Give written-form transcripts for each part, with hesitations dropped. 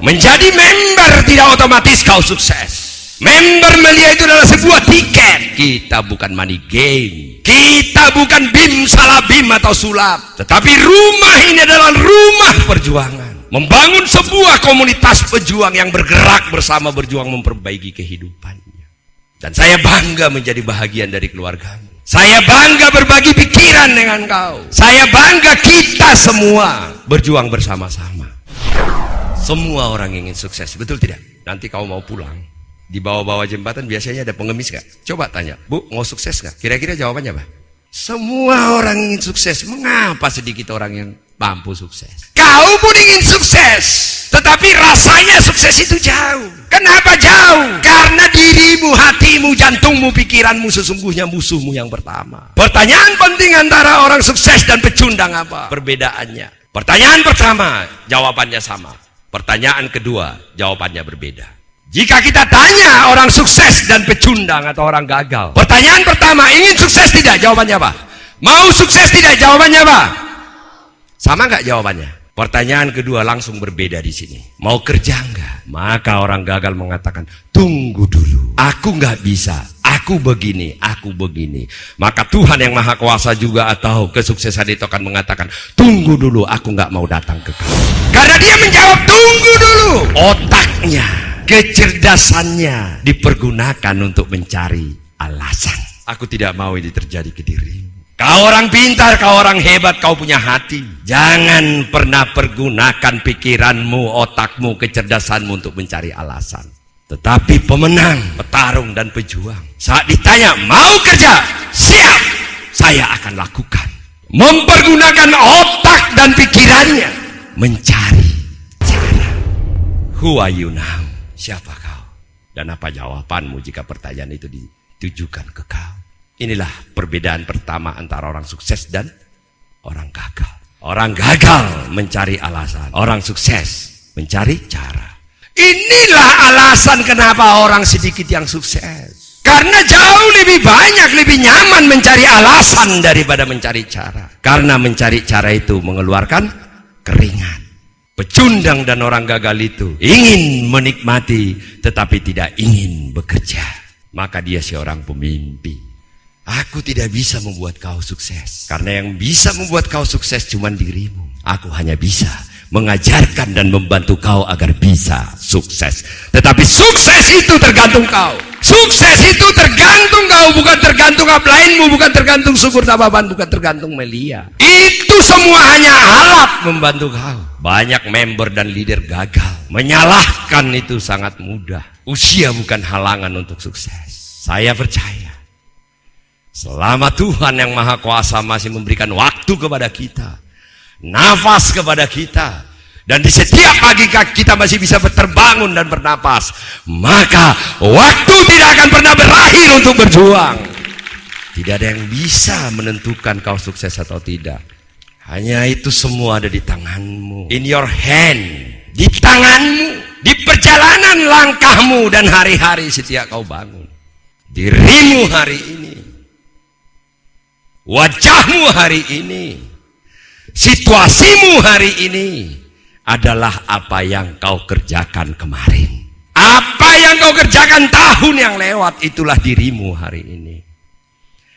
Menjadi member tidak otomatis kau sukses. Member melihat itu adalah sebuah tiket. Kita bukan money game. Kita bukan bim salah bim atau sulap. Tetapi rumah ini adalah rumah perjuangan. Membangun sebuah komunitas pejuang yang bergerak bersama, berjuang memperbaiki kehidupannya. Dan saya bangga menjadi bahagian dari keluargamu. Saya bangga berbagi pikiran dengan kau. Saya bangga kita semua berjuang bersama-sama. Semua orang ingin sukses, betul tidak? Nanti kau mau pulang, di bawah-bawah jembatan biasanya ada pengemis gak? Coba tanya, Bu, mau sukses gak? Kira-kira jawabannya apa? Semua orang ingin sukses. Mengapa sedikit orang yang mampu sukses? Kau pun ingin sukses, tetapi rasanya sukses itu jauh. Kenapa jauh? Karena dirimu, hatimu, jantungmu, pikiranmu sesungguhnya musuhmu yang pertama. Pertanyaan penting antara orang sukses dan pecundang apa? Perbedaannya. Pertanyaan pertama, jawabannya sama. Pertanyaan kedua, jawabannya berbeda. Jika kita tanya orang sukses dan pecundang atau orang gagal, pertanyaan pertama, ingin sukses tidak? Jawabannya apa? Mau sukses tidak? Jawabannya apa? Sama nggak jawabannya? Pertanyaan kedua langsung berbeda di sini. Mau kerja nggak? Maka orang gagal mengatakan, tunggu dulu. Aku nggak bisa. Aku begini, aku begini. Maka Tuhan yang Maha Kuasa juga atau kesuksesan itu akan mengatakan, tunggu dulu, aku nggak mau datang ke kau. Karena dia menjawab, tunggu dulu. Otaknya, kecerdasannya dipergunakan untuk mencari alasan. Aku tidak mau ini terjadi ke dirimu. Kau orang pintar, kau orang hebat, kau punya hati. Jangan pernah pergunakan pikiranmu, otakmu, kecerdasanmu untuk mencari alasan. Tetapi pemenang, petarung dan pejuang, saat ditanya mau kerja, siap, saya akan lakukan. Mempergunakan otak dan pikirannya mencari cara. Who are you now? Siapa kau? Dan apa jawabanmu jika pertanyaan itu ditujukan ke kau? Inilah perbedaan pertama antara orang sukses dan orang gagal. Orang gagal mencari alasan, orang sukses mencari cara. Inilah alasan kenapa orang sedikit yang sukses. Karena jauh lebih banyak, lebih nyaman mencari alasan daripada mencari cara. Karena mencari cara itu mengeluarkan keringat. Pecundang dan orang gagal itu ingin menikmati tetapi tidak ingin bekerja. Maka dia seorang pemimpi. Aku tidak bisa membuat kau sukses. Karena yang bisa membuat kau sukses cuma dirimu. Aku hanya bisa mengajarkan dan membantu kau agar bisa sukses. Tetapi sukses itu tergantung kau. Sukses itu tergantung kau, bukan tergantung upline-mu, bukan tergantung syukur tababan, bukan tergantung melia. Itu semua hanya alat membantu kau. Banyak member dan leader gagal. Menyalahkan itu sangat mudah. Usia bukan halangan untuk sukses. Saya percaya selama Tuhan yang Maha Kuasa masih memberikan waktu kepada kita, nafas kepada kita, dan di setiap pagi kita masih bisa terbangun dan bernapas, maka waktu tidak akan pernah berakhir untuk berjuang. Tidak ada yang bisa menentukan kau sukses atau tidak. Hanya itu semua ada di tanganmu. In your hand. Di tanganmu. Di perjalanan langkahmu dan hari-hari setiap kau bangun. Dirimu hari ini. Wajahmu hari ini, situasimu hari ini adalah apa yang kau kerjakan kemarin. Apa yang kau kerjakan tahun yang lewat, itulah dirimu hari ini.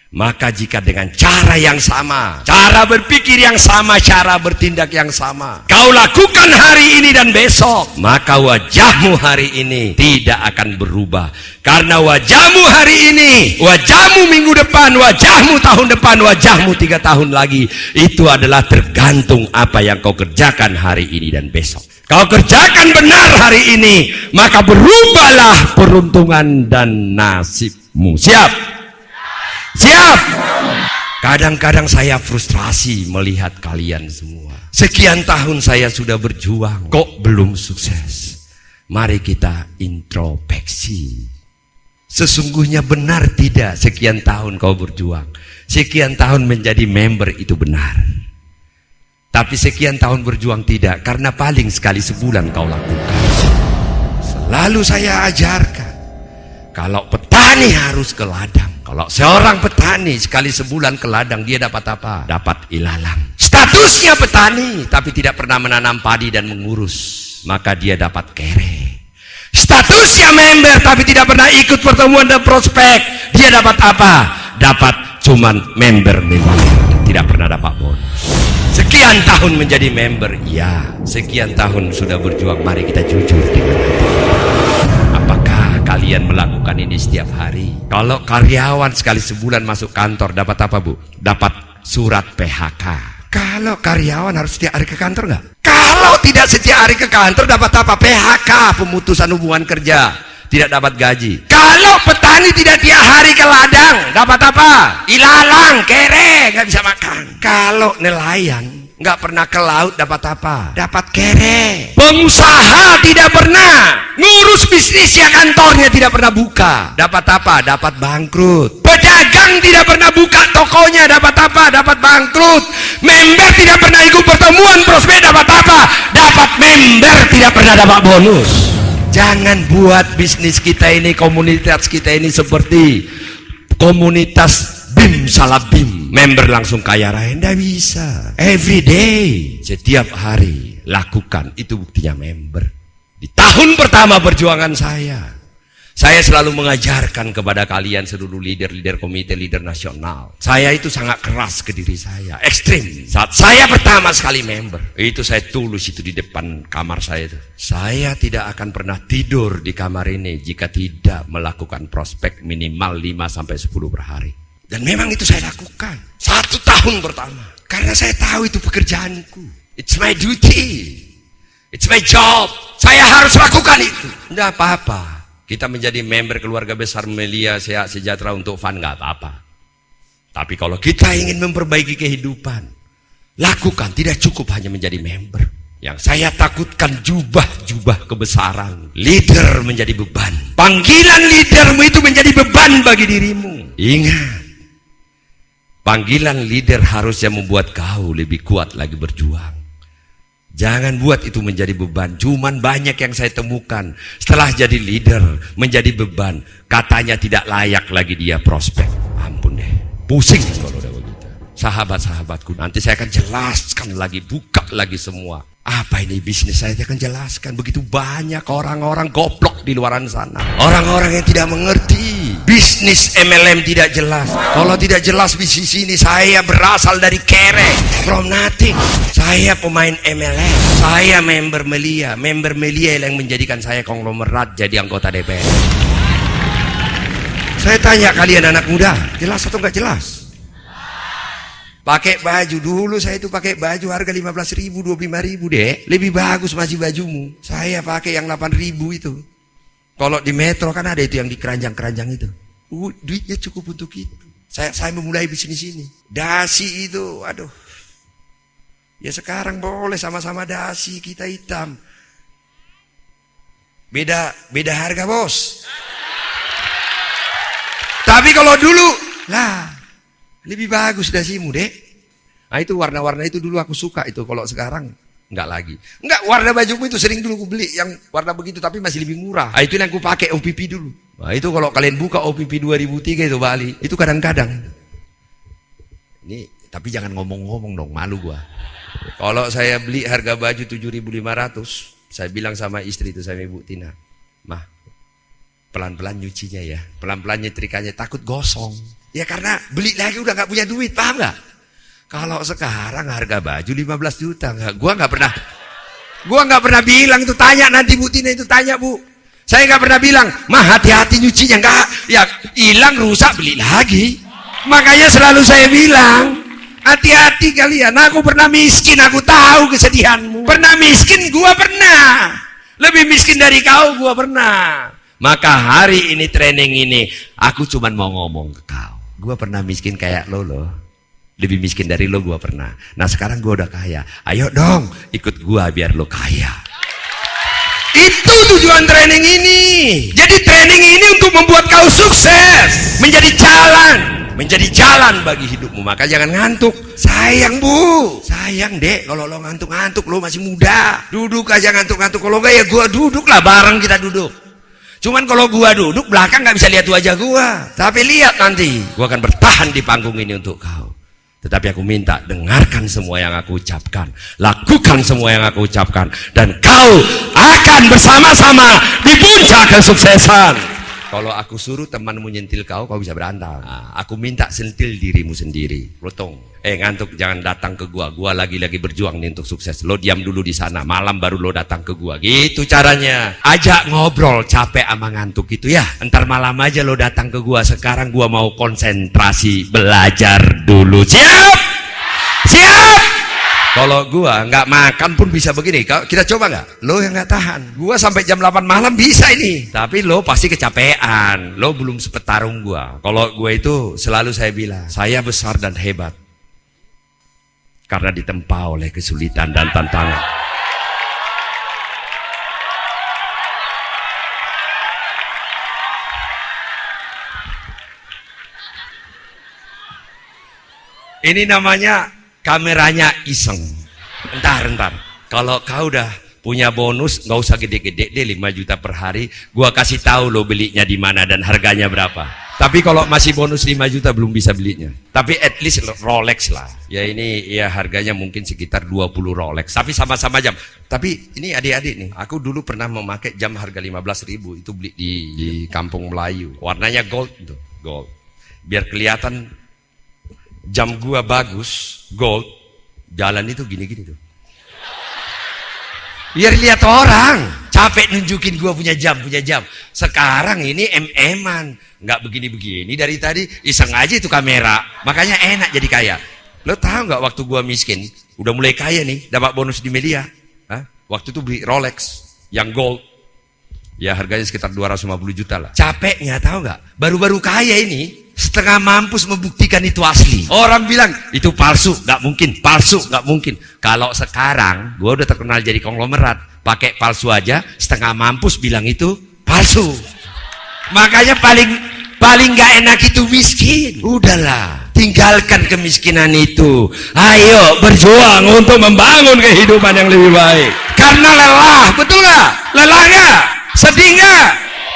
Maka jika dengan cara yang sama, cara berpikir yang sama, cara bertindak yang sama, kau lakukan hari ini dan besok, maka wajahmu hari ini tidak akan berubah. Karena wajahmu hari ini, wajahmu minggu depan, wajahmu tahun depan, wajahmu 3 tahun lagi, itu adalah tergantung apa yang kau kerjakan hari ini dan besok. Kau kerjakan benar hari ini, maka berubahlah peruntungan dan nasibmu. Siap? Siap? Kadang-kadang saya frustrasi melihat kalian semua. Sekian tahun saya sudah berjuang, kok belum sukses? Mari kita introspeksi. Sesungguhnya benar tidak sekian tahun kau berjuang? Sekian tahun menjadi member itu benar. Tapi sekian tahun berjuang tidak, karena paling sekali sebulan kau lakukan. Selalu saya ajarkan, kalau petani harus ke ladang. Kalau seorang petani sekali sebulan ke ladang, dia dapat apa? Dapat ilalang. Statusnya petani, tapi tidak pernah menanam padi dan mengurus. maka dia dapat kere. Statusnya member tapi tidak pernah ikut pertemuan dan prospek, dia dapat apa? Dapat cuman member miliar, tidak pernah dapat bonus. Sekian tahun menjadi member, ya. Sekian tahun sudah berjuang, mari kita jujur dengan hati. Apakah kalian melakukan ini setiap hari? Kalau karyawan sekali sebulan masuk kantor, dapat apa, Bu? Dapat surat PHK. Kalau karyawan harus setiap hari ke kantor nggak? Kalau tidak setiap hari ke kantor, dapat apa? PHK, pemutusan hubungan kerja, tidak dapat gaji. Kalau petani tidak tiap hari ke ladang, dapat apa? Ilalang, kere, nggak bisa makan. Kalau nelayan nggak pernah ke laut, dapat apa? Dapat kere. Pengusaha tidak pernah ngurus bisnisnya, kantornya tidak pernah buka, dapat apa? Dapat bangkrut. Pedagang tidak pernah buka tokonya, dapat apa? Dapat bangkrut. Member tidak pernah ikut pertemuan prospek, dapat apa? Dapat member, tidak pernah dapat bonus. Jangan buat bisnis kita ini, komunitas kita ini seperti komunitas BIM salah BIM, member langsung kaya raya. Tidak bisa. Every day, setiap hari lakukan, itu buktinya member. Di tahun pertama perjuangan saya selalu mengajarkan kepada kalian seluruh leader-leader komite, leader nasional. Saya itu sangat keras ke diri saya, ekstrim. Saat saya pertama sekali member, itu saya tulis itu di depan kamar saya itu. Saya tidak akan pernah tidur di kamar ini jika tidak melakukan prospek minimal 5-10 per hari. Dan memang itu saya lakukan 1 tahun pertama. Karena saya tahu itu pekerjaanku. It's my duty. It's my job. Saya harus lakukan itu. Tidak apa-apa. Kita menjadi member keluarga besar Melia Sehat Sejahtera untuk fun, nggak apa-apa. Tapi kalau kita ingin memperbaiki kehidupan, lakukan, tidak cukup hanya menjadi member. Yang saya takutkan jubah-jubah kebesaran. Leader menjadi beban. Panggilan leadermu itu menjadi beban bagi dirimu. Ingat, panggilan leader harusnya membuat kau lebih kuat lagi berjuang. Jangan buat itu menjadi beban. Cuman banyak yang saya temukan setelah jadi leader menjadi beban, katanya tidak layak lagi dia prospek. Ampun deh, pusing kalau udah begitu. Sahabat-sahabatku, nanti saya akan jelaskan lagi, buka lagi semua. Apa ini bisnis, saya akan jelaskan. Begitu banyak orang-orang goblok di luaran sana, orang-orang yang tidak mengerti bisnis MLM, tidak jelas. Kalau tidak jelas bisnis ini, saya berasal dari kere, from nothing. Saya pemain MLM, saya member Melia yang menjadikan saya konglomerat jadi anggota DPR. Saya tanya kalian anak muda, jelas atau nggak jelas? Pakai baju dulu, saya itu pakai baju harga 15.000, 25.000 deh. Lebih bagus masih bajumu. Saya pakai yang 8.000 itu. Kalau di Metro kan ada itu yang di keranjang-keranjang itu. Duitnya cukup untuk itu. Saya memulai bisnis ini. Dasi itu, aduh. Ya sekarang boleh sama-sama dasi, kita hitam. Beda harga, bos. Tapi kalau dulu, lah. Lebih bagus dasimu, dek. Nah itu warna-warna itu dulu aku suka itu. Kalau sekarang enggak lagi. Enggak, warna bajumu itu sering dulu aku beli yang warna begitu tapi masih lebih murah. Nah itu yang aku pakai OPP dulu. Nah itu kalau kalian buka OPP 2003 itu Bali, itu kadang-kadang. Ini tapi jangan ngomong-ngomong dong, malu gua. Kalau saya beli harga baju 7.500, saya bilang sama istri itu, sama Ibu Tina, "Mah, pelan-pelan nyucinya ya, pelan-pelan nyetrikanya, takut gosong." Ya karena beli lagi udah gak punya duit, paham gak? Kalau sekarang harga baju 15 juta, gua gak pernah bilang itu, tanya nanti Bu Tina itu, tanya Bu. Saya gak pernah bilang, "Mah hati-hati nyucinya," enggak. Ya hilang rusak beli lagi. Makanya selalu saya bilang, hati-hati kalian. Aku pernah miskin, aku tahu kesedihanmu. Pernah miskin, gua pernah. Lebih miskin dari kau, gua pernah. Maka hari ini training ini, aku cuman mau ngomong ke kau. Gua pernah miskin kayak lo loh. Lebih miskin dari lo gua pernah. Nah sekarang gua udah kaya. Ayo dong ikut gua biar lo kaya. Itu tujuan training ini. Jadi training ini untuk membuat kau sukses. Menjadi jalan bagi hidupmu. Maka jangan ngantuk. Sayang Bu, sayang dek. Kalau lo ngantuk-ngantuk, lo masih muda. Duduk aja ngantuk-ngantuk. Kalau enggak ya gua duduk lah, bareng kita duduk. Cuman kalau gua duduk belakang nggak bisa lihat wajah gua. Tapi lihat nanti, gua akan bertahan di panggung ini untuk kau. Tetapi aku minta, dengarkan semua yang aku ucapkan, lakukan semua yang aku ucapkan, dan kau akan bersama-sama di puncak kesuksesan. Kalau aku suruh temanmu nyentil kau bisa berantem. Nah, aku minta sentil dirimu sendiri. Lotong. Ngantuk, jangan datang ke gua. Gua lagi-lagi berjuang nih untuk sukses. Lo diam dulu di sana. Malam baru lo datang ke gua. Gitu caranya. Ajak ngobrol, capek sama ngantuk gitu ya. Ntar malam aja lo datang ke gua. Sekarang gua mau konsentrasi belajar dulu. Siap? Siap? Kalau gua nggak makan pun bisa begini. Kita coba nggak? Lo yang nggak tahan. Gua sampai jam 8 malam bisa ini. Tapi lo pasti kecapean. Lo belum sempet tarung gua. Kalau gua itu selalu saya bilang, saya besar dan hebat karena ditempa oleh kesulitan dan tantangan. Ini namanya kameranya iseng. Entar. Kalau kau udah punya bonus, nggak usah gede-gede deh, 5 juta per hari. Gua kasih tahu lo belinya di mana dan harganya berapa. Tapi kalau masih bonus 5 juta belum bisa belinya. Tapi at least Rolex lah. Ya ini ya harganya mungkin sekitar 20 Rolex. Tapi sama-sama jam. Tapi ini adik-adik nih. Aku dulu pernah memakai jam harga 15.000. Itu beli di Kampung Melayu. Warnanya gold tuh, gold. Biar kelihatan jam gua bagus, gold. Jalan itu gini-gini tuh. Biar lihat orang. Capek nunjukin gua punya jam. Sekarang ini MM-an. Nggak begini-begini dari tadi, iseng aja itu kamera. Makanya enak jadi kaya. Lo tahu nggak waktu gua miskin, udah mulai kaya nih, dapat bonus di media. Waktu itu beli Rolex yang gold. Ya harganya sekitar 250 juta lah. Capeknya tahu nggak? Baru-baru kaya ini, setengah mampus membuktikan itu asli. Orang bilang itu palsu, nggak mungkin. Palsu, nggak mungkin. Kalau sekarang, gua udah terkenal jadi konglomerat, pakai palsu aja, setengah mampus bilang itu palsu. Makanya paling nggak enak itu miskin. Udahlah, tinggalkan kemiskinan itu. Ayo berjuang untuk membangun kehidupan yang lebih baik. Karena lelah, betul nggak? Lelah nggak? Sedih nggak?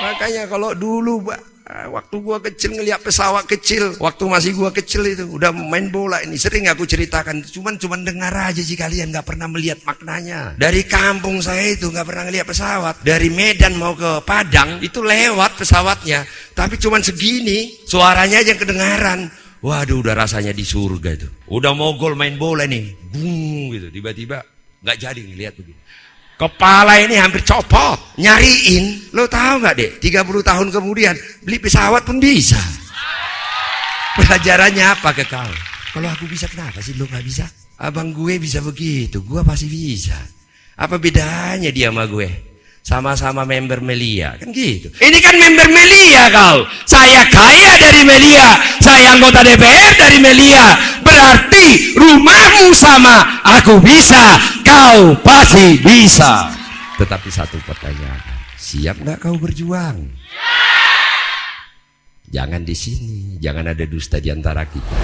Makanya kalau dulu waktu gua kecil ngeliat pesawat kecil, waktu masih gua kecil itu udah main bola ini, sering aku ceritakan. Cuman dengar aja sih, kalian nggak pernah melihat maknanya. Dari kampung saya itu nggak pernah ngeliat pesawat. Dari Medan mau ke Padang itu lewat pesawatnya, tapi cuman segini, suaranya aja yang kedengaran. Waduh, udah rasanya di surga itu. Udah mogol main bola nih, bung gitu, tiba-tiba nggak jadi ngeliat begini. Kepala ini hampir copot, nyariin. Lo tahu nggak dek, 30 tahun kemudian beli pesawat pun bisa. Pelajarannya apa ke kau? Kalau aku bisa, kenapa sih lo nggak bisa? Abang gue bisa begitu, gue pasti bisa. Apa bedanya dia sama gue? Sama-sama member Melia, kan gitu. Ini kan member Melia kau. Saya kaya dari Melia, saya anggota DPR dari Melia. Berarti rumahmu sama, aku bisa, kau pasti bisa. Tetapi satu pertanyaan, siap nggak kau berjuang? Jangan di sini, jangan ada dusta di antara kita.